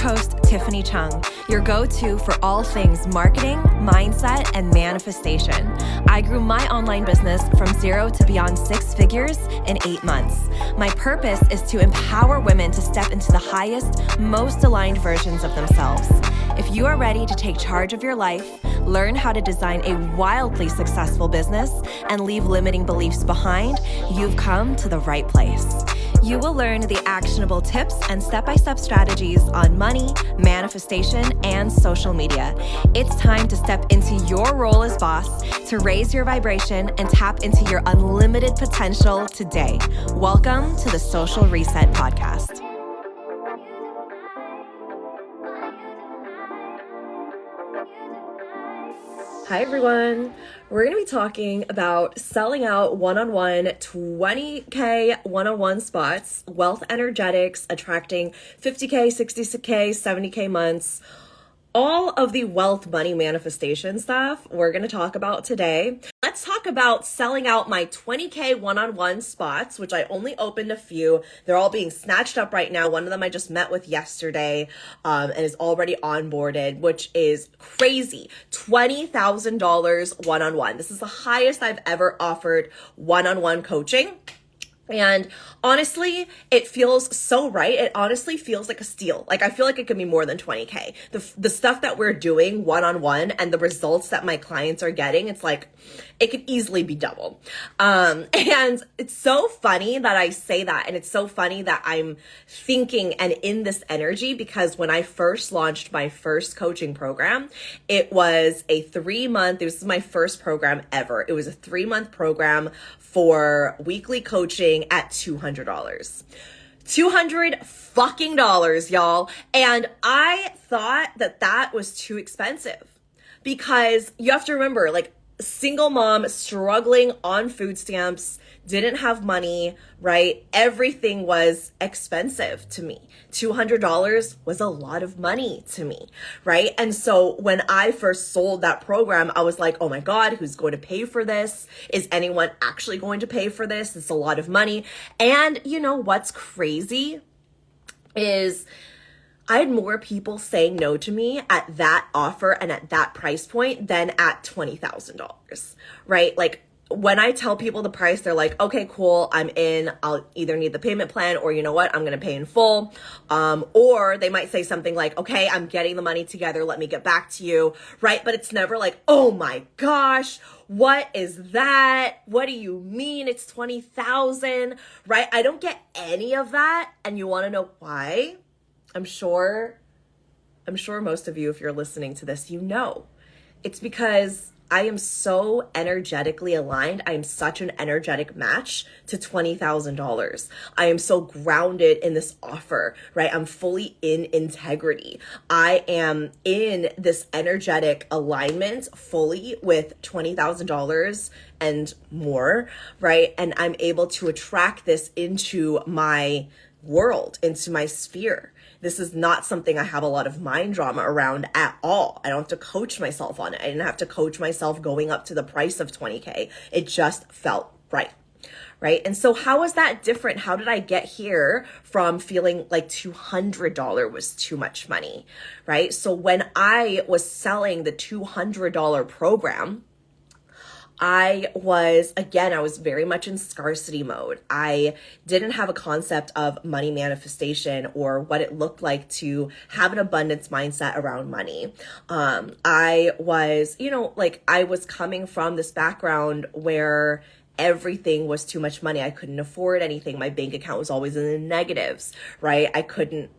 host, Tiffany Chung, your go-to for all things marketing, mindset, and manifestation. I grew my online business from 0 to beyond 6 figures in 8 months. My purpose is to empower women to step into the highest, most aligned versions of themselves. If you are ready to take charge of your life, learn how to design a wildly successful business, and leave limiting beliefs behind, you've come to the right place. You will learn the actionable tips and step-by-step strategies on money, manifestation, and social media. It's time to step into your role as boss, to raise your vibration and tap into your unlimited potential today. Welcome to the Social Reset Podcast. Hi, everyone. We're going to be talking about selling out one-on-one 20K one-on-one spots, wealth energetics, attracting 50K, 60K, 70K months, all of the wealth money manifestation stuff we're going to talk about today. Let's talk about selling out my 20K one-on-one spots, which I only opened a few. They're all being snatched up right now. One of them I just met with yesterday and is already onboarded, which is crazy. $20,000 one-on-one. This is the highest I've ever offered one-on-one coaching. And honestly, it feels so right. It honestly feels like a steal. Like, I feel like it could be more than 20K. The stuff that we're doing one-on-one and the results that my clients are getting, it's like, it could easily be double. And it's so funny that I say that. And it's so funny that I'm thinking and in this energy, because when I first launched my first coaching program, it was a 3-month, this is my first program ever. It was a 3-month program for weekly coaching at $200. $200 fucking dollars, y'all. And I thought that that was too expensive, because you have to remember, like, single mom struggling on food stamps, didn't have money, right? Everything was expensive to me. $200 was a lot of money to me, right? And so when I first sold that program, I was like, oh my God, who's going to pay for this? Is anyone actually going to pay for this? It's a lot of money. And you know what's crazy is I had more people saying no to me at that offer and at that price point than at $20,000, right? Like, when I tell people the price, they're like, okay, cool, I'm in. I'll either need the payment plan, or you know what, I'm going to pay in full. Or they might say something like, okay, I'm getting the money together, let me get back to you, right? But it's never like, oh my gosh, what is that? What do you mean it's 20,000, right? I don't get any of that. And you want to know why? I'm sure most of you, if you're listening to this, you know. It's because I am so energetically aligned. I am such an energetic match to $20,000. I am so grounded in this offer, right? I'm fully in integrity. I am in this energetic alignment fully with $20,000 and more, right? And I'm able to attract this into my world, into my sphere. This is not something I have a lot of mind drama around at all. I don't have to coach myself on it. I didn't have to coach myself going up to the price of 20K. It just felt right. Right? And so how was that different? How did I get here from feeling like $200 was too much money? Right? So when I was selling the $200 program, I was very much in scarcity mode. I didn't have a concept of money manifestation or what it looked like to have an abundance mindset around money. I was, I was coming from this background where everything was too much money. I couldn't afford anything. My bank account was always in the negatives, right? I could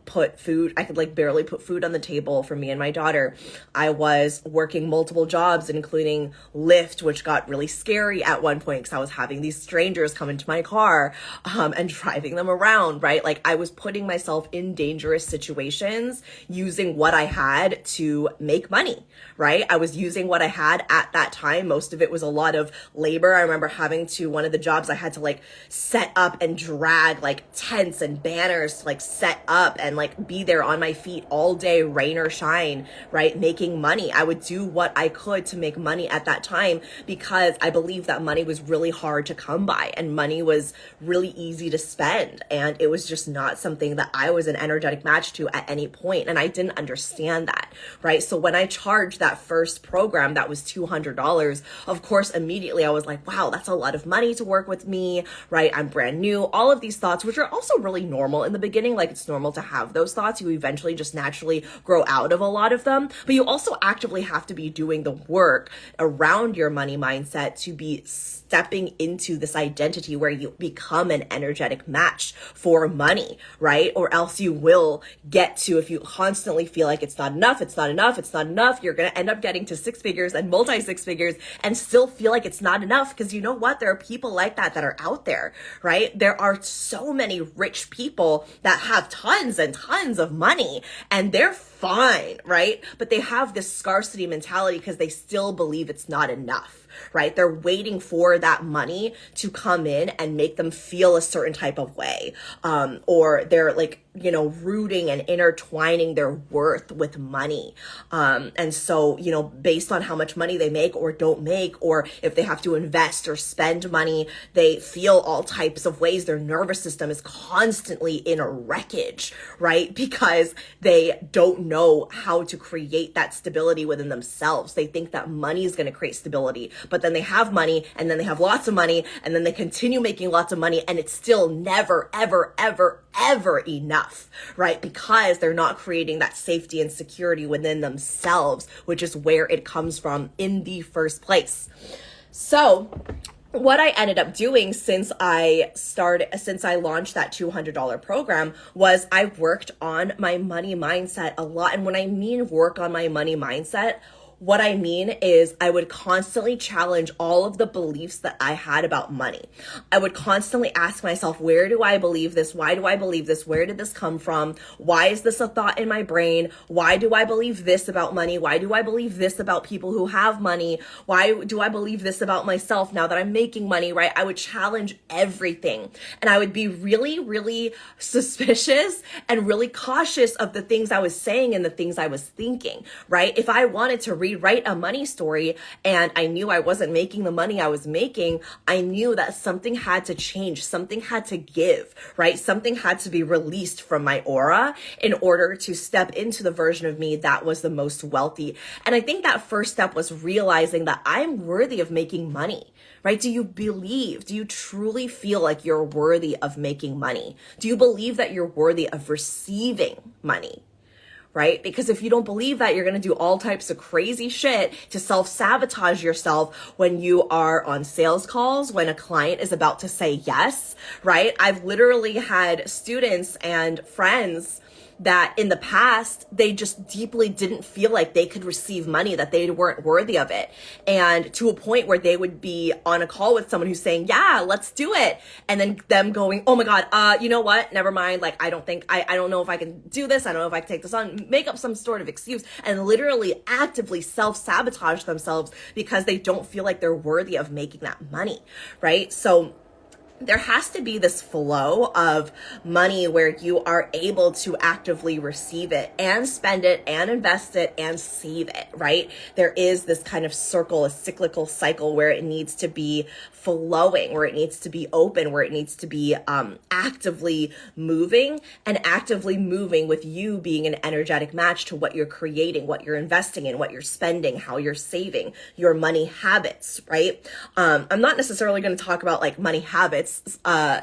barely put food on the table for me and my daughter. I was working multiple jobs, including Lyft, which got really scary at one point because I was having these strangers come into my car and driving them around, right? Like, I was putting myself in dangerous situations using what I had to make money, right? I was using what I had at that time. Most of it was a lot of labor. I remember having into one of the jobs, I had to like set up and drag like tents and banners to like set up and like be there on my feet all day, rain or shine, right? Making money. I would do what I could to make money at that time because I believed that money was really hard to come by and money was really easy to spend. And it was just not something that I was an energetic match to at any point. And I didn't understand that, right? So when I charged that first program that was $200, of course, immediately I was like, wow, that's a lot of money to work with me, right? I'm brand new. All of these thoughts, which are also really normal in the beginning, like it's normal to have those thoughts. You eventually just naturally grow out of a lot of them, but you also actively have to be doing the work around your money mindset to be stepping into this identity where you become an energetic match for money, right? Or else you will get to, if you constantly feel like it's not enough, it's not enough, it's not enough, you're going to end up getting to six figures and multi six figures and still feel like it's not enough. Because you know what? There are people like that are out there, right? There are so many rich people that have tons and tons of money and they're fine, right? But they have this scarcity mentality because they still believe it's not enough, right? They're waiting for that money to come in and make them feel a certain type of way. Or they're like, you know, rooting and intertwining their worth with money. And so, you know, based on how much money they make or don't make, or if they have to invest or spend money, they feel all types of ways. Their nervous system is constantly in a wreckage, right? Because they don't know how to create that stability within themselves. They think that money is going to create stability, but then they have money and then they have lots of money and then they continue making lots of money and it's still never, ever, ever, ever enough, right? Because they're not creating that safety and security within themselves, which is where it comes from in the first place. So what I ended up doing since I launched that $200 program was I worked on my money mindset a lot. And when I mean work on my money mindset, what I mean is I would constantly challenge all of the beliefs that I had about money. I would constantly ask myself, where do I believe this? Why do I believe this? Where did this come from? Why is this a thought in my brain? Why do I believe this about money? Why do I believe this about people who have money? Why do I believe this about myself now that I'm making money, right? I would challenge everything. And I would be really, really suspicious and really cautious of the things I was saying and the things I was thinking, right? If I wanted to rewrite a money story and I knew I wasn't making the money I was making, I knew that something had to change, something had to give, right? Something had to be released from my aura in order to step into the version of me that was the most wealthy. And I think that first step was realizing that I'm worthy of making money. Right? Do you truly feel like you're worthy of making money? Do you believe that you're worthy of receiving money? Right? Because if you don't believe that, you're going to do all types of crazy shit to self-sabotage yourself when you are on sales calls, when a client is about to say yes, right? I've literally had students and friends that in the past, they just deeply didn't feel like they could receive money, that they weren't worthy of it. And to a point where they would be on a call with someone who's saying, yeah, let's do it. And then them going, oh my God, you know what? Never mind. Like, I don't know if I can do this. I don't know if I can take this on, make up some sort of excuse and literally actively self-sabotage themselves because they don't feel like they're worthy of making that money, right? So there has to be this flow of money where you are able to actively receive it and spend it and invest it and save it, right? There is this kind of circle, a cyclical cycle where it needs to be flowing, where it needs to be open, where it needs to be actively moving and actively moving with you being an energetic match to what you're creating, what you're investing in, what you're spending, how you're saving, your money habits, right? I'm not necessarily going to talk about like money habits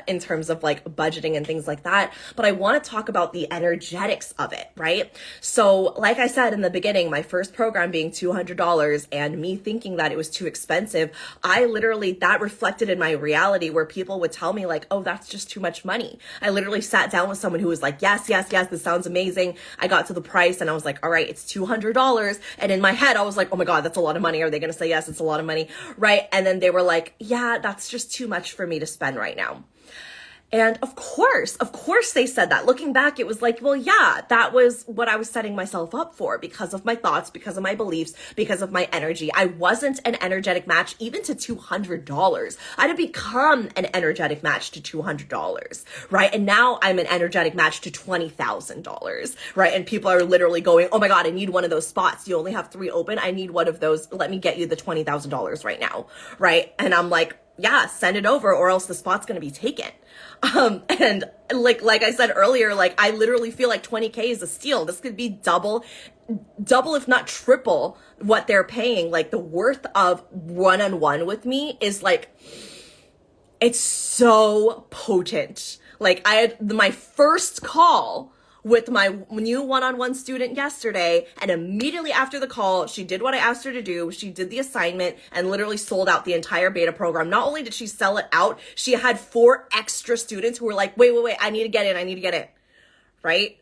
in terms of like budgeting and things like that, but I want to talk about the energetics of it, right? So like I said in the beginning, my first program being $200 and me thinking that it was too expensive, that reflected in my reality where people would tell me like, oh, that's just too much money. I literally sat down with someone who was like, yes, this sounds amazing. I got to the price and I was like, all right, it's $200. And in my head, I was like, oh my God, that's a lot of money. Are they going to say yes? It's a lot of money, right? And then they were like, yeah, that's just too much for me to spend right now. And of course they said that. Looking back, it was like, well, yeah, that was what I was setting myself up for because of my thoughts, because of my beliefs, because of my energy. I wasn't an energetic match even to $200. I had become an energetic match to $200, right? And now I'm an energetic match to $20,000, right? And people are literally going, oh my God, I need one of those spots. You only have 3 open. I need one of those. Let me get you the $20,000 right now, right? And I'm like, yeah, send it over or else the spot's going to be taken. And like I said earlier, like I literally feel like 20K is a steal. This could be double, if not triple what they're paying. Like the worth of one-on-one with me is like, it's so potent. Like I had my first call with my new one-on-one student yesterday, and immediately after the call, she did what I asked her to do. She did the assignment and literally sold out the entire beta program. Not only did she sell it out, she had 4 extra students who were like, wait, I need to get in, right?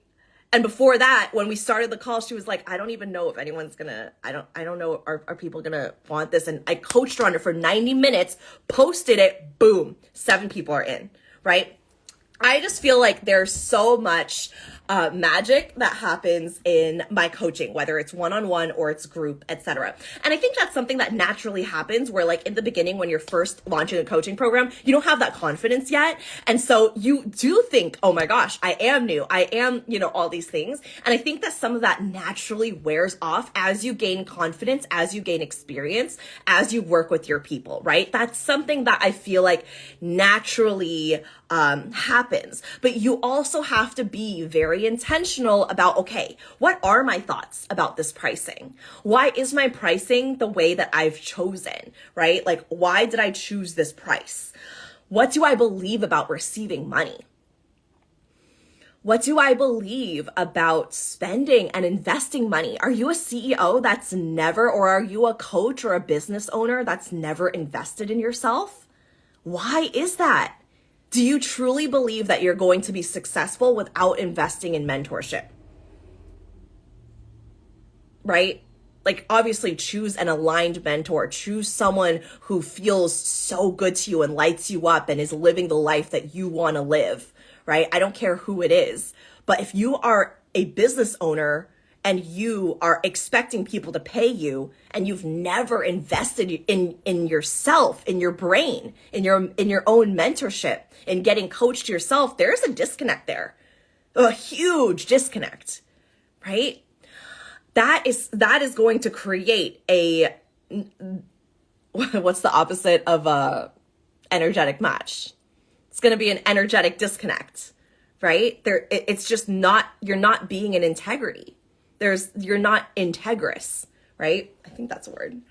And before that, when we started the call, she was like, I don't even know if anyone's gonna, I don't know, are people gonna want this? And I coached her on it for 90 minutes, posted it, boom, 7 people are in, right? I just feel like there's so much magic that happens in my coaching, whether it's one-on-one or it's group, etc. And I think that's something that naturally happens where like in the beginning, when you're first launching a coaching program, you don't have that confidence yet. And so you do think, oh my gosh, I am new. I am, all these things. And I think that some of that naturally wears off as you gain confidence, as you gain experience, as you work with your people, right? That's something that I feel like naturally happens. But you also have to be very intentional about, okay, what are my thoughts about this pricing? Why is my pricing the way that I've chosen, right? Like, why did I choose this price? What do I believe about receiving money? What do I believe about spending and investing money? Are you a CEO that's never, or are you a coach or a business owner that's never invested in yourself? Why is that? Do you truly believe that you're going to be successful without investing in mentorship? Right? Like, obviously, choose an aligned mentor. Choose someone who feels so good to you and lights you up and is living the life that you want to live, right? I don't care who it is. But if you are a business owner and you are expecting people to pay you and you've never invested in yourself, in your brain, in your own mentorship, in getting coached yourself, there's a disconnect there. A huge disconnect, right? That is going to create a, what's the opposite of a energetic match? It's going to be an energetic disconnect, right? It's just not, you're not being in integrity. You're not integrous, right? I think that's a word.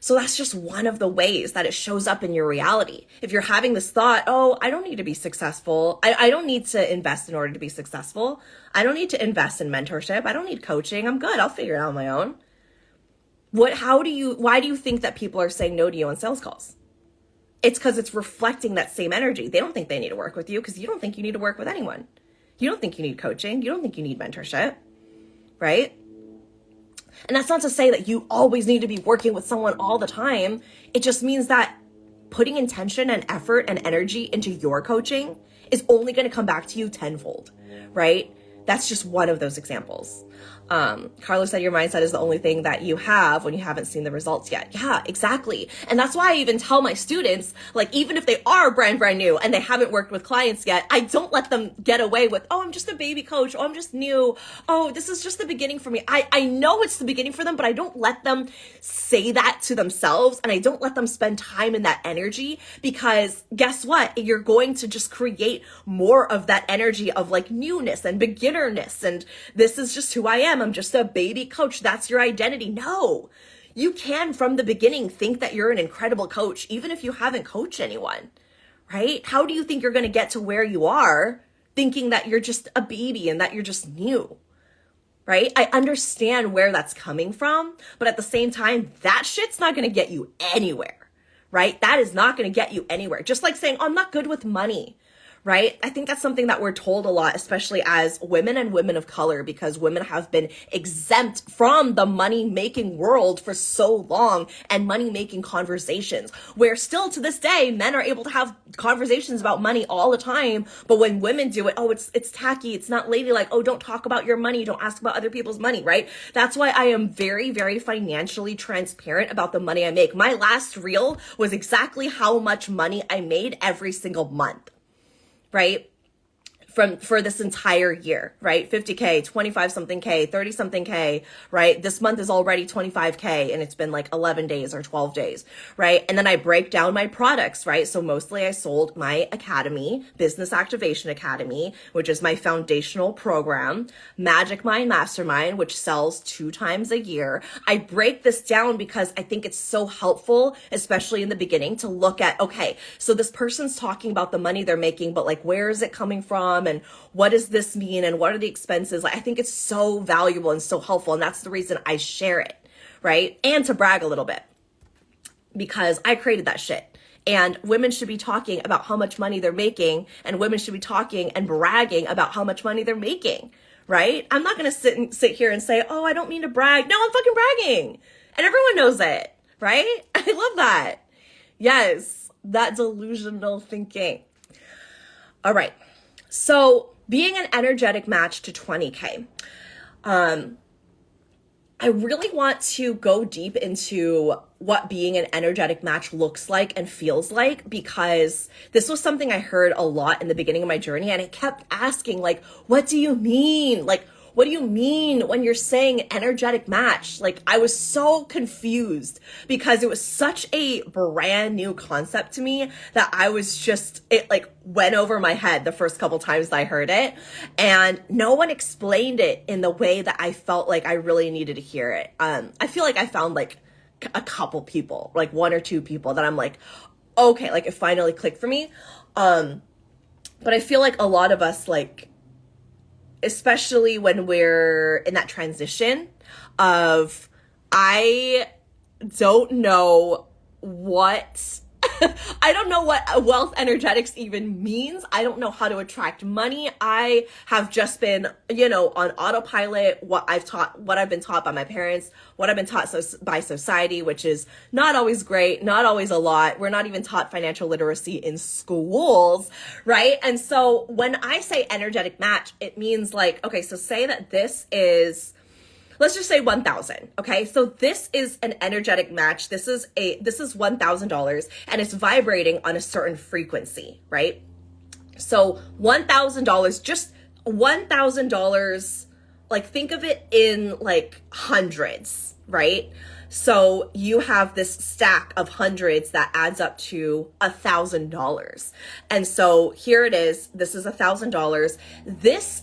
So that's just one of the ways that it shows up in your reality. If you're having this thought, oh, I don't need to be successful. I don't need to invest in order to be successful. I don't need to invest in mentorship. I don't need coaching. I'm good. I'll figure it out on my own. Why do you think that people are saying no to you on sales calls? It's because it's reflecting that same energy. They don't think they need to work with you because you don't think you need to work with anyone. You don't think you need coaching. You don't think you need mentorship, right? And that's not to say that you always need to be working with someone all the time. It just means that putting intention and effort and energy into your coaching is only going to come back to you tenfold, right? That's just one of those examples. Carlos said your mindset is the only thing that you have when you haven't seen the results yet. Yeah, exactly. And that's why I even tell my students, like, even if they are brand new and they haven't worked with clients yet, I don't let them get away with, oh, I'm just a baby coach. Oh, I'm just new. Oh, this is just the beginning for me. I know it's the beginning for them, but I don't let them say that to themselves. And I don't let them spend time in that energy because guess what? You're going to just create more of that energy of like newness and beginnerness. And this is just who I am. I'm just a baby coach. That's your identity. No, you can from the beginning think that you're an incredible coach, even if you haven't coached anyone, right? How do you think you're going to get to where you are thinking that you're just a baby and that you're just new, right? I understand where that's coming from, but at the same time, that shit's not going to get you anywhere, right? That is not going to get you anywhere. Just like saying, oh, I'm not good with money, right? I think that's something that we're told a lot, especially as women and women of color, because women have been exempt from the money making world for so long and money making conversations, where still to this day, men are able to have conversations about money all the time. But when women do it, oh, it's tacky. It's not ladylike. Oh, don't talk about your money. Don't ask about other people's money, right? That's why I am very, very financially transparent about the money I make. My last reel was exactly how much money I made every single month, right? For this entire year, right? 50K, 25 something K, 30 something K, right? This month is already 25K and it's been like 11 days or 12 days, right? And then I break down my products, right? So mostly I sold my academy, Business Activation Academy, which is my foundational program, Magic Mind Mastermind, which sells 2 times a year. I break this down because I think it's so helpful, especially in the beginning, to look at, okay, so this person's talking about the money they're making, but like, where is it coming from? And what does this mean? And what are the expenses? Like, I think it's so valuable and so helpful. And that's the reason I share it, right? And to brag a little bit, because I created that shit. And women should be talking about how much money they're making, and women should be talking and bragging about how much money they're making, right? I'm not going to sit here and say, oh, I don't mean to brag. No, I'm fucking bragging. And everyone knows it, right? I love that. Yes, that delusional thinking. All right. So being an energetic match to 20K, I really want to go deep into what being an energetic match looks like and feels like, because this was something I heard a lot in the beginning of my journey. And I kept asking, like, what do you mean? Like, what do you mean when you're saying energetic match? Like, I was so confused because it was such a brand new concept to me that I was just, it like went over my head the first couple times I heard it. And no one explained it in the way that I felt like I really needed to hear it. I feel like I found like a couple people, like 1 or 2 people that I'm like, okay, like it finally clicked for me. But I feel like a lot of us, like, especially when we're in that transition of, I don't know what, I don't know what wealth energetics even means. I don't know how to attract money. I have just been, on autopilot, what I've been taught by my parents, what I've been taught by society, which is not always great, not always a lot. We're not even taught financial literacy in schools, right? And so when I say energetic match, it means like, okay, so say that this is, let's just say 1,000. Okay. So this is an energetic match. This is $1,000 and it's vibrating on a certain frequency, right? So $1,000, just $1,000, like think of it in like hundreds, right? So you have this stack of hundreds that adds up to $1,000. And so here it is. This is $1,000. This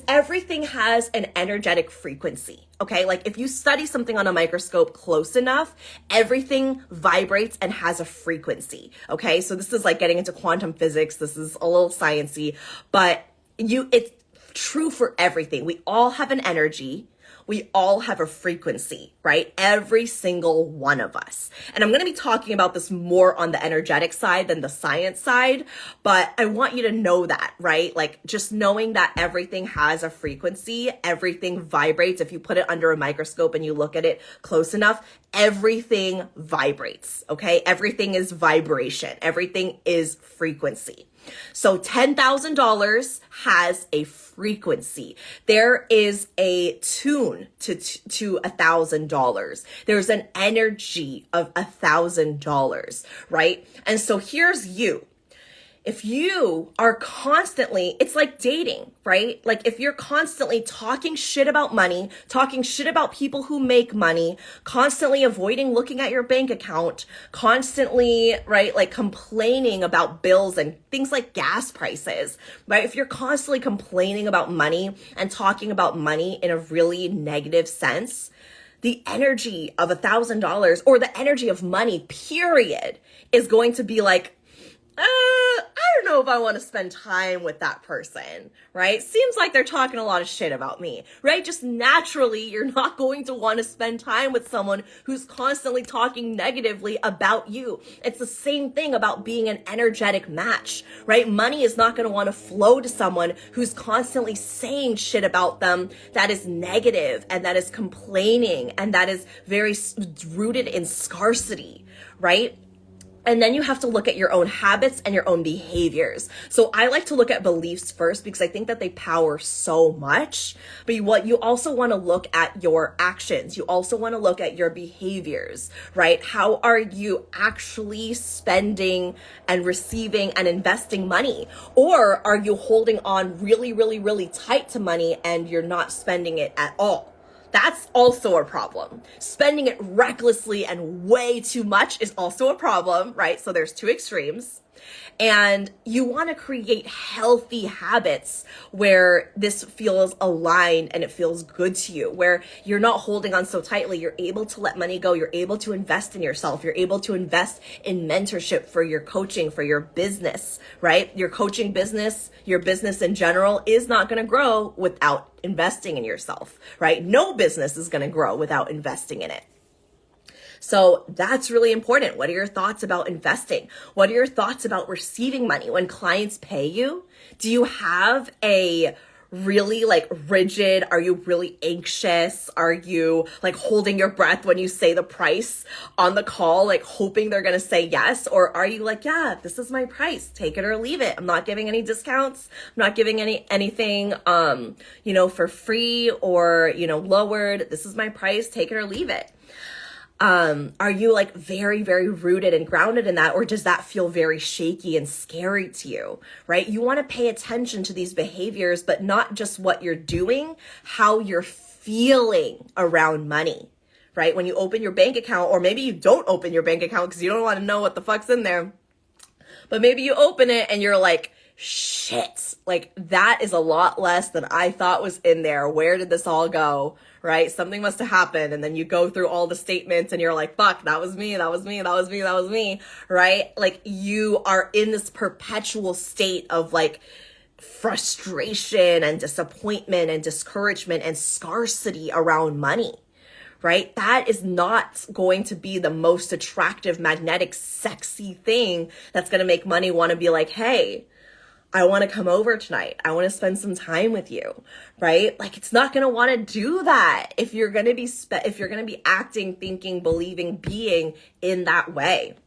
everything has an energetic frequency. Okay. Like if you study something on a microscope close enough, everything vibrates and has a frequency. Okay. So this is like getting into quantum physics. This is a little sciencey, but it's true for everything. We all have an energy. We all have a frequency, right? Every single one of us. And I'm going to be talking about this more on the energetic side than the science side, but I want you to know that, right? Like just knowing that everything has a frequency, everything vibrates. If you put it under a microscope and you look at it close enough, everything vibrates, okay? Everything is vibration. Everything is frequency. So $10,000 has a frequency. There is a tune to $1,000. There's an energy of $1,000, right? And so here's you. If you are constantly, it's like dating, right? Like if you're constantly talking shit about money, talking shit about people who make money, constantly avoiding looking at your bank account, constantly, right? Like complaining about bills and things like gas prices, right? If you're constantly complaining about money and talking about money in a really negative sense, the energy of $1,000 or the energy of money, period, is going to be like, I don't know if I want to spend time with that person, right? Seems like they're talking a lot of shit about me, right? Just naturally, you're not going to want to spend time with someone who's constantly talking negatively about you. It's the same thing about being an energetic match, right? Money is not going to want to flow to someone who's constantly saying shit about them that is negative and that is complaining and that is very rooted in scarcity, right? And then you have to look at your own habits and your own behaviors. So I like to look at beliefs first because I think that they power so much. But what you also want to look at your actions. You also want to look at your behaviors, right? How are you actually spending and receiving and investing money? Or are you holding on really, really, really tight to money and you're not spending it at all? That's also a problem. Spending it recklessly and way too much is also a problem, right? So there's two extremes. And you want to create healthy habits where this feels aligned and it feels good to you, where you're not holding on so tightly. You're able to let money go. You're able to invest in yourself. You're able to invest in mentorship for your coaching, for your business, right? Your coaching business, your business in general is not going to grow without investing in yourself, right? No business is going to grow without investing in it. So that's really important. What are your thoughts about investing? What are your thoughts about receiving money when clients pay you? Do you have a really rigid? Are you really anxious? Are you holding your breath when you say the price on the call, hoping they're going to say yes? Or are you yeah, this is my price, take it or leave it. I'm not giving any discounts. I'm not giving anything, for free or, lowered. This is my price, take it or leave it. Are you very, very rooted and grounded in that? Or does that feel very shaky and scary to you, right? You want to pay attention to these behaviors, but not just what you're doing, how you're feeling around money, right? When you open your bank account, or maybe you don't open your bank account because you don't want to know what the fuck's in there, but maybe you open it and you're shit, that is a lot less than I thought was in there. Where did this all go? Right? Something must have happened. And then you go through all the statements and you're fuck, that was me, that was me, that was me, that was me, right? You are in this perpetual state of frustration and disappointment and discouragement and scarcity around money, right? That is not going to be the most attractive, magnetic, sexy thing that's going to make money want to be hey, I want to come over tonight. I want to spend some time with you, right? It's not going to want to do that if you're going to be if you're going to be acting, thinking, believing, being in that way.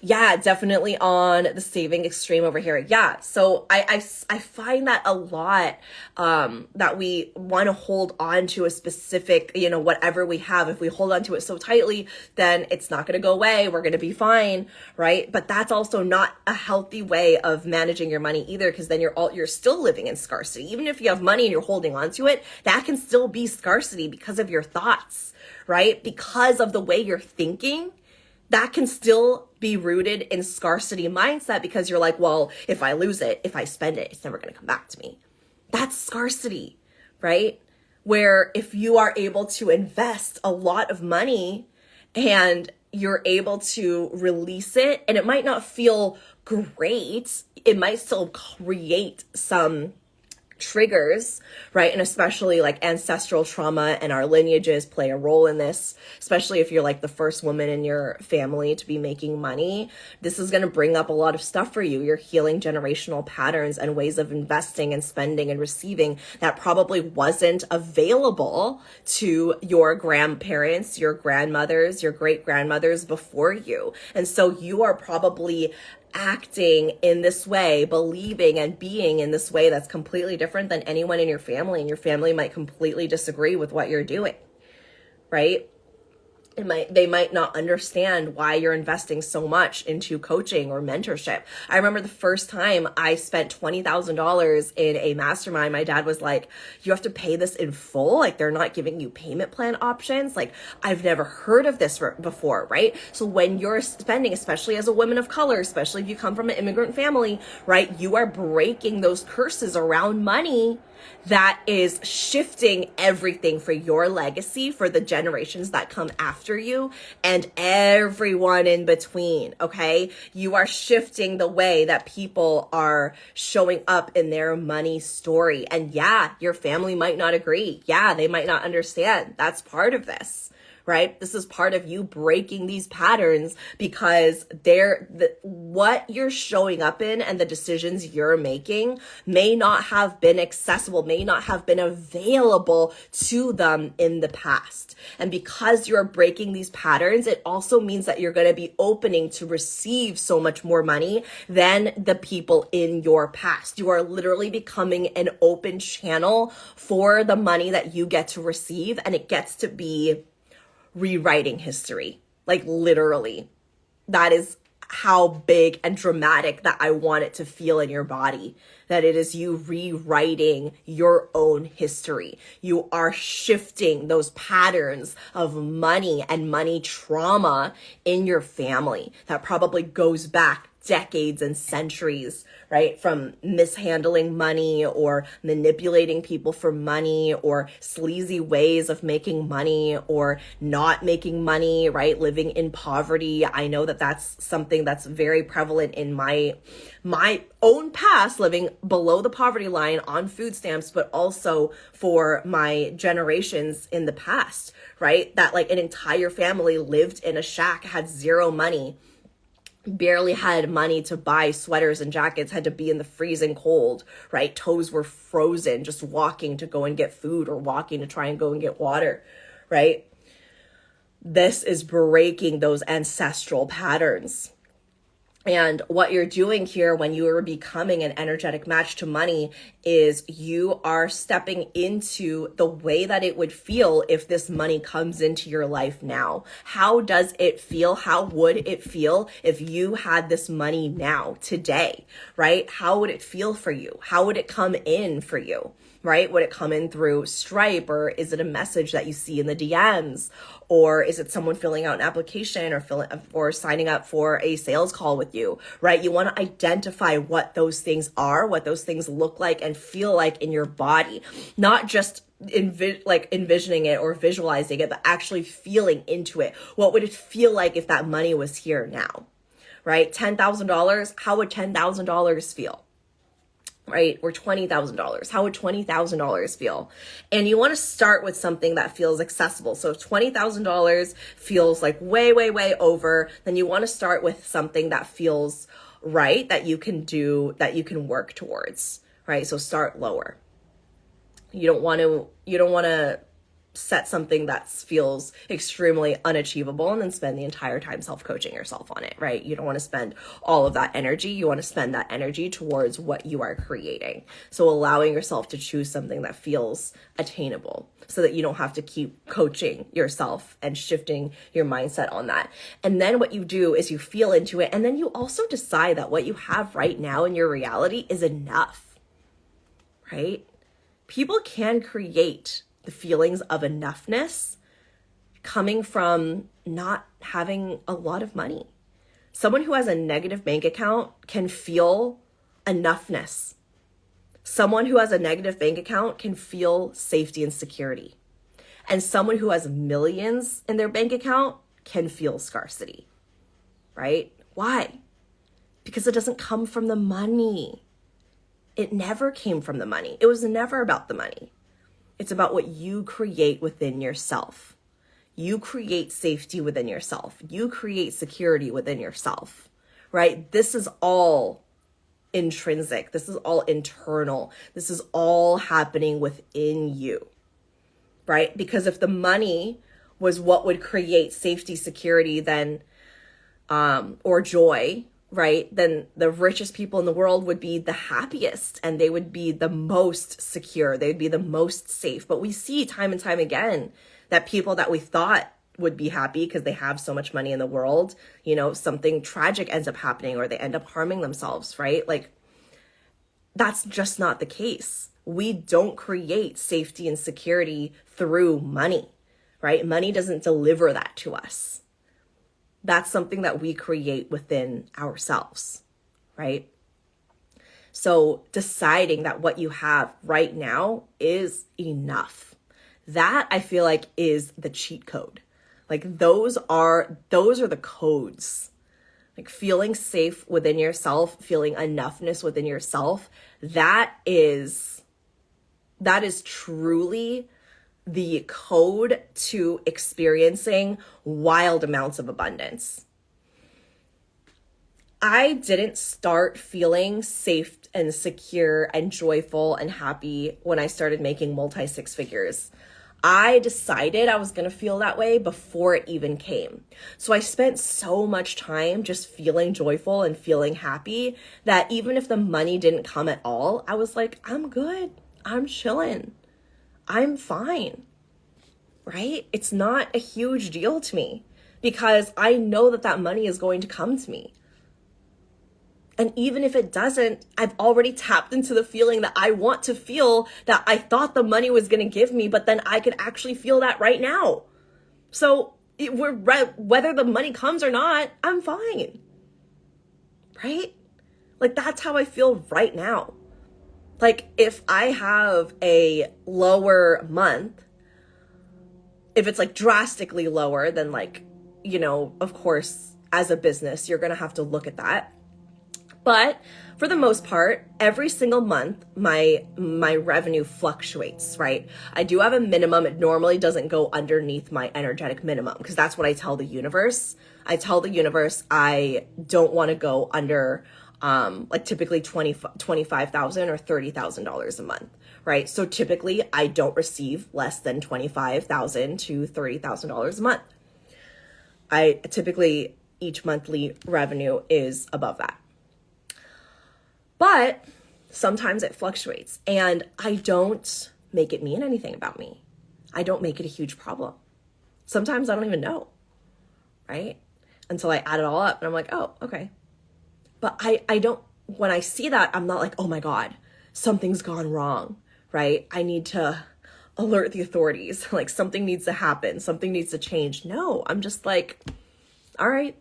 Yeah, definitely on the saving extreme over here. Yeah, so I find that a lot, that we want to hold on to a specific, whatever we have. If we hold on to it so tightly, then it's not going to go away. We're going to be fine, right? But that's also not a healthy way of managing your money either, because then you're still living in scarcity. Even if you have money and you're holding on to it, that can still be scarcity because of your thoughts, right? Because of the way you're thinking. That can still be rooted in scarcity mindset because you're well, if I lose it, if I spend it, it's never going to come back to me. That's scarcity, right? Where if you are able to invest a lot of money and you're able to release it, and it might not feel great, it might still create some triggers, right? And especially ancestral trauma and our lineages play a role in this, especially if you're the first woman in your family to be making money. This is going to bring up a lot of stuff for you. You're healing generational patterns and ways of investing and spending and receiving that probably wasn't available to your grandparents, your grandmothers, your great grandmothers before you. And so you are probably acting in this way, believing and being in this way that's completely different than anyone in your family, and your family might completely disagree with what you're doing, right? They might not understand why you're investing so much into coaching or mentorship. I remember the first time I spent $20,000 in a mastermind, my dad was you have to pay this in full. They're not giving you payment plan options. I've never heard of this before, right? So when you're spending, especially as a woman of color, especially if you come from an immigrant family, right? You are breaking those curses around money that is shifting everything for your legacy, for the generations that come after you and everyone in between, okay? You are shifting the way that people are showing up in their money story. And yeah, your family might not agree. Yeah, they might not understand. That's part of this. Right? This is part of you breaking these patterns because what you're showing up in and the decisions you're making may not have been accessible, may not have been available to them in the past. And because you're breaking these patterns, it also means that you're going to be opening to receive so much more money than the people in your past. You are literally becoming an open channel for the money that you get to receive, and it gets to be rewriting history, like literally. That is how big and dramatic that I want it to feel in your body, that it is you rewriting your own history. You are shifting those patterns of money and money trauma in your family that probably goes back decades and centuries, right? From mishandling money or manipulating people for money or sleazy ways of making money or not making money, right? Living in poverty. I know that that's something that's very prevalent in my own past, living below the poverty line on food stamps, but also for my generations in the past, right? That like an entire family lived in a shack, had zero money, barely had money to buy sweaters and jackets, had to be in the freezing cold, right? Toes were frozen just walking to go and get food or walking to try and go and get water, right? This is breaking those ancestral patterns. And what you're doing here when you are becoming an energetic match to money is you are stepping into the way that it would feel if this money comes into your life now. How does it feel? How would it feel if you had this money now, today, right? How would it feel for you? How would it come in for you? Right? Would it come in through Stripe, or is it a message that you see in the DMs? Or is it someone filling out an application or signing up for a sales call with you, right? You want to identify what those things are, what those things look like and feel like in your body, not just envisioning it or visualizing it, but actually feeling into it. What would it feel like if that money was here now, right? $10,000, how would $10,000 feel? Right? Or $20,000. How would $20,000 feel? And you want to start with something that feels accessible. So if $20,000 feels like way, way, way over, then you want to start with something that feels right, that you can do, that you can work towards, right? So start lower. You don't want to set something that feels extremely unachievable and then spend the entire time self-coaching yourself on it, right? You don't want to spend all of that energy. You want to spend that energy towards what you are creating. So allowing yourself to choose something that feels attainable so that you don't have to keep coaching yourself and shifting your mindset on that. And then what you do is you feel into it. And then you also decide that what you have right now in your reality is enough, right? People can create the feelings of enoughness coming from not having a lot of money. Someone who has a negative bank account can feel enoughness. Someone who has a negative bank account can feel safety and security. And someone who has millions in their bank account can feel scarcity, right? Why? Because it doesn't come from the money. It never came from the money. It was never about the money. It's about what you create within yourself. You create safety within yourself. You create security within yourself, right? This is all intrinsic. This is all internal. This is all happening within you, right? Because if the money was what would create safety, security, then, or joy, right, then the richest people in the world would be the happiest and they would be the most secure. They would be the most safe. But we see time and time again that people that we thought would be happy because they have so much money in the world, you know, something tragic ends up happening or they end up harming themselves, right? Like, that's just not the case. We don't create safety and security through money, right? Money doesn't deliver that to us. That's something that we create within ourselves, right? So deciding that what you have right now is enough. That I feel like is the cheat code. Like those are the codes. Like feeling safe within yourself, feeling enoughness within yourself, that is truly the code to experiencing wild amounts of abundance. I didn't start feeling safe and secure and joyful and happy when I started making multi-six figures. I decided I was going to feel that way before it even came. So I spent so much time just feeling joyful and feeling happy that even if the money didn't come at all, I was like, I'm good. I'm chilling. I'm fine. Right? It's not a huge deal to me because I know that money is going to come to me. And even if it doesn't, I've already tapped into the feeling that I want to feel that I thought the money was going to give me, but then I could actually feel that right now. So whether the money comes or not, I'm fine. Right? Like that's how I feel right now. Like if I have a lower month, if it's like drastically lower, then like, of course, as a business, you're going to have to look at that. But for the most part, every single month, my revenue fluctuates, right? I do have a minimum. It normally doesn't go underneath my energetic minimum because that's what I tell the universe. I tell the universe I don't want to go under like typically $25,000 or $30,000 a month, right? So typically I don't receive less than $25,000 to $30,000 a month. I typically each monthly revenue is above that. But sometimes it fluctuates and I don't make it mean anything about me. I don't make it a huge problem. Sometimes I don't even know, right? Until I add it all up and I'm like, oh, okay. But I don't, when I see that, I'm not like, oh my God, something's gone wrong, right? I need to alert the authorities. Like something needs to happen. Something needs to change. No, I'm just like, all right.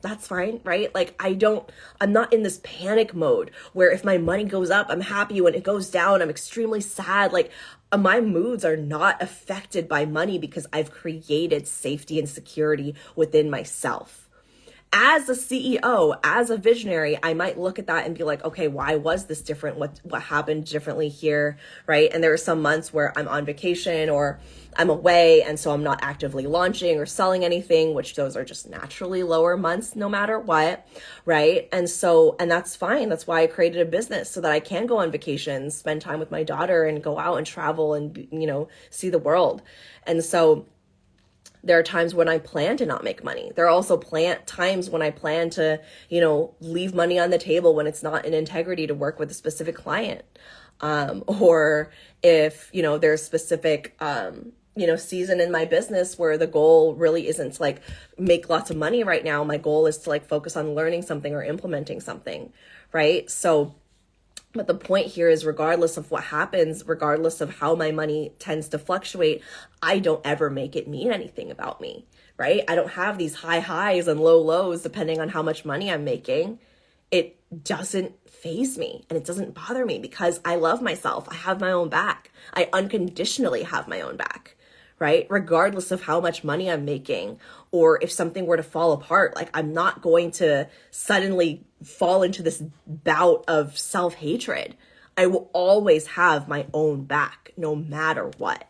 That's fine, right? Like I'm not in this panic mode where if my money goes up, I'm happy. When it goes down, I'm extremely sad. Like my moods are not affected by money because I've created safety and security within myself. As a CEO, as a visionary, I might look at that and be like, okay, why was this different? What happened differently here, right? And there are some months where I'm on vacation or I'm away, and so I'm not actively launching or selling anything, which those are just naturally lower months no matter what, right? And that's fine. That's why I created a business so that I can go on vacations, spend time with my daughter, and go out and travel and, see the world. And so there are times when I plan to not make money. There are also times when I plan to, leave money on the table when it's not in integrity to work with a specific client. Or if, there's specific, season in my business where the goal really isn't to like make lots of money right now. My goal is to like focus on learning something or implementing something, right? So, but the point here is regardless of what happens, regardless of how my money tends to fluctuate, I don't ever make it mean anything about me, right? I don't have these high highs and low lows depending on how much money I'm making. It doesn't faze me and it doesn't bother me because I love myself. I have my own back. I unconditionally have my own back, right? Regardless of how much money I'm making or if something were to fall apart, like I'm not going to suddenly fall into this bout of self-hatred. I will always have my own back no matter what.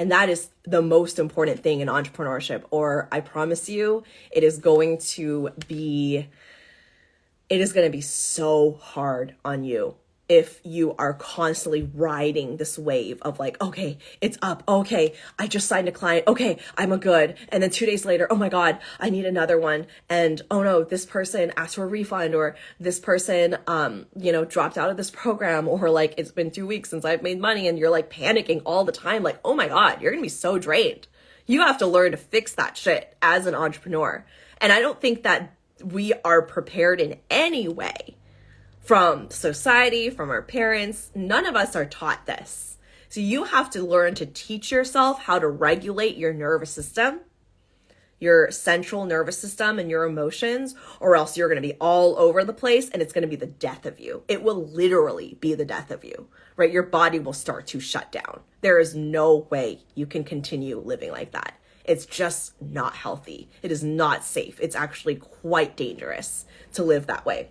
And that is the most important thing in entrepreneurship, or I promise you, it is going to be so hard on you if you are constantly riding this wave of like, okay, it's up. Okay, I just signed a client. Okay, I'm a good. And then 2 days later, oh my God, I need another one. And oh no, this person asked for a refund, or this person, dropped out of this program, or like it's been 2 weeks since I've made money, and you're like panicking all the time. Like, oh my God, you're gonna be so drained. You have to learn to fix that shit as an entrepreneur. And I don't think that we are prepared in any way from society, from our parents. None of us are taught this. So you have to learn to teach yourself how to regulate your nervous system. your central nervous system and your emotions, or else you're going to be all over the place and it's going to be the death of you. It will literally be the death of you, right? Your body will start to shut down. There is no way you can continue living like that. It's just not healthy. It is not safe. It's actually quite dangerous to live that way.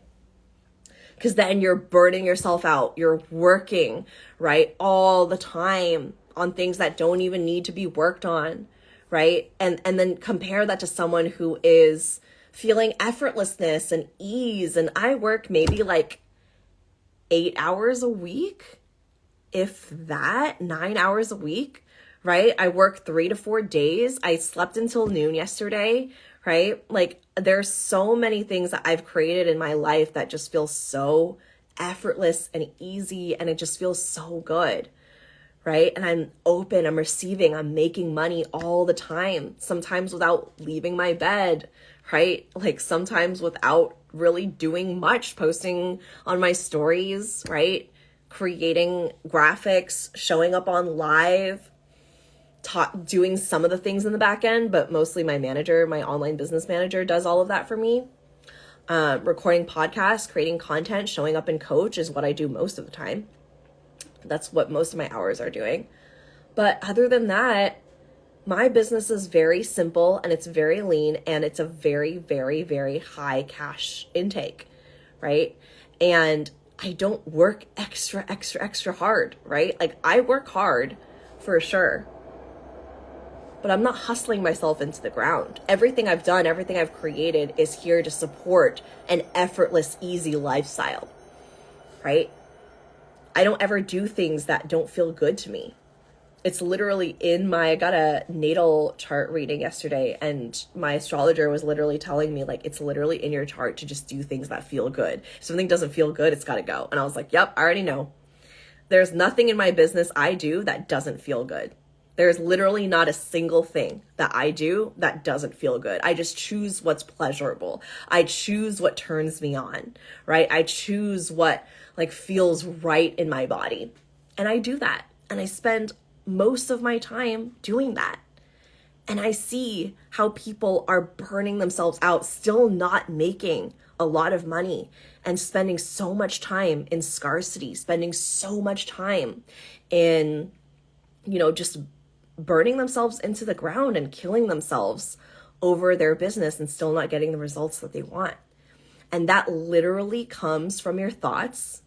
Because then you're burning yourself out. You're working, right, all the time on things that don't even need to be worked on, right? And then compare that to someone who is feeling effortlessness and ease. And I work maybe like 8 hours a week, if that, 9 hours a week, right? I work 3 to 4 days. I slept until noon yesterday, right? Like there's so many things that I've created in my life that just feel so effortless and easy, and it just feels so good, right? And I'm open, I'm receiving, I'm making money all the time, sometimes without leaving my bed, right? Like sometimes without really doing much, posting on my stories, right? Creating graphics, showing up on live, doing some of the things in the back end, but mostly my manager, my online business manager, does all of that for me. Recording podcasts, creating content, showing up in coach is what I do most of the time. That's what most of my hours are doing. But other than that, my business is very simple and it's very lean and it's a very, very, very high cash intake, right? And I don't work extra hard, right? Like I work hard for sure, but I'm not hustling myself into the ground. Everything I've done, everything I've created is here to support an effortless, easy lifestyle, right? I don't ever do things that don't feel good to me. It's literally I got a natal chart reading yesterday, and my astrologer was literally telling me, like, it's literally in your chart to just do things that feel good. If something doesn't feel good, it's got to go. And I was like, yep, I already know. There's nothing in my business I do that doesn't feel good. There's literally not a single thing that I do that doesn't feel good. I just choose what's pleasurable. I choose what turns me on, right? I choose what like feels right in my body. And I do that. And I spend most of my time doing that. And I see how people are burning themselves out, still not making a lot of money and spending so much time in scarcity, spending so much time in, just burning themselves into the ground and killing themselves over their business and still not getting the results that they want. And that literally comes from your thoughts.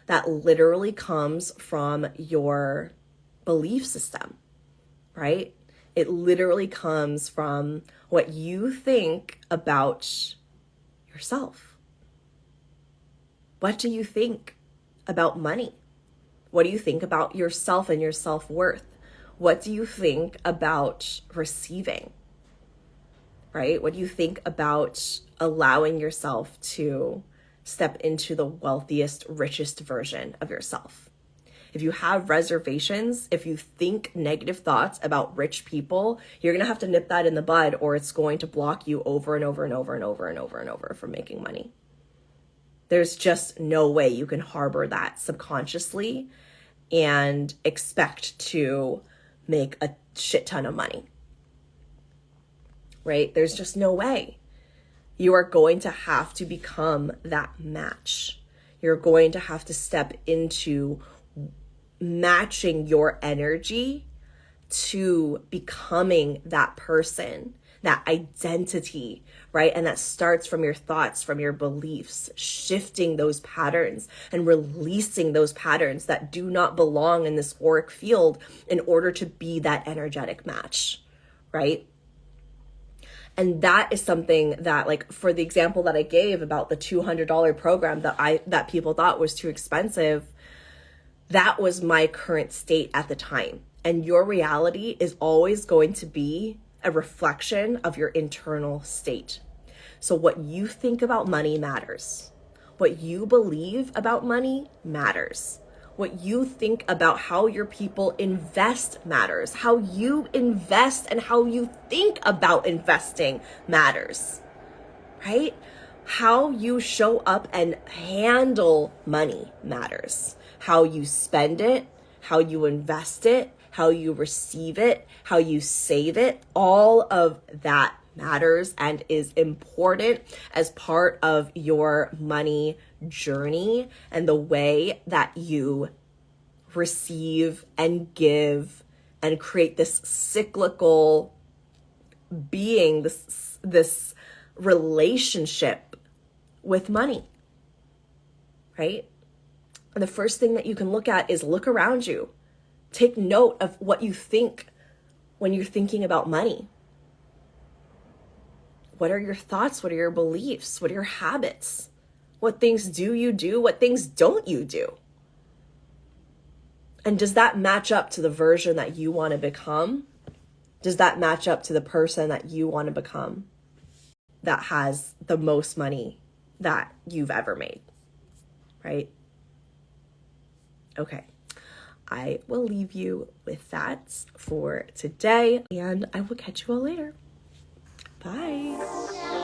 That literally comes from your belief system, right? It literally comes from what you think about yourself. What do you think about money? What do you think about yourself and your self-worth? What do you think about receiving, right? What do you think about allowing yourself to step into the wealthiest, richest version of yourself? If you have reservations, if you think negative thoughts about rich people, you're going to have to nip that in the bud, or it's going to block you over and over and over and over and over and over from making money. There's just no way you can harbor that subconsciously and expect to make a shit ton of money, right? There's just no way. You are going to have to become that match. You're going to have to step into matching your energy to becoming that person, that identity, right? And that starts from your thoughts, from your beliefs, shifting those patterns and releasing those patterns that do not belong in this auric field in order to be that energetic match, right? And that is something that, like, for the example that I gave about the $200 program that people thought was too expensive, that was my current state at the time. And your reality is always going to be a reflection of your internal state. So what you think about money matters. What you believe about money matters. What you think about how your people invest matters. How you invest and how you think about investing matters, right? How you show up and handle money matters. How you spend it, how you invest it, how you receive it, how you save it, all of that matters and is important as part of your money journey and the way that you receive and give and create this cyclical being, this relationship with money, right? And the first thing that you can look at is look around you. Take note of what you think when you're thinking about money. What are your thoughts? What are your beliefs? What are your habits? What things do you do? What things don't you do? And does that match up to the version that you want to become? Does that match up to the person that you want to become that has the most money that you've ever made? Right? Okay. I will leave you with that for today, and I will catch you all later. Bye.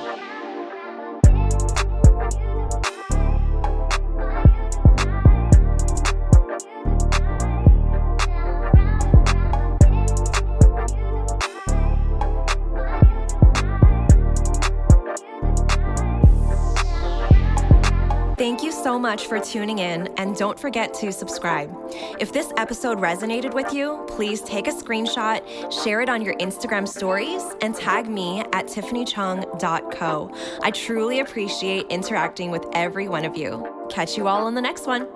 Thank you so much for tuning in, and don't forget to subscribe. If this episode resonated with you, please take a screenshot, share it on your Instagram stories, and tag me at tiffanychung.co. I truly appreciate interacting with every one of you. Catch you all on the next one.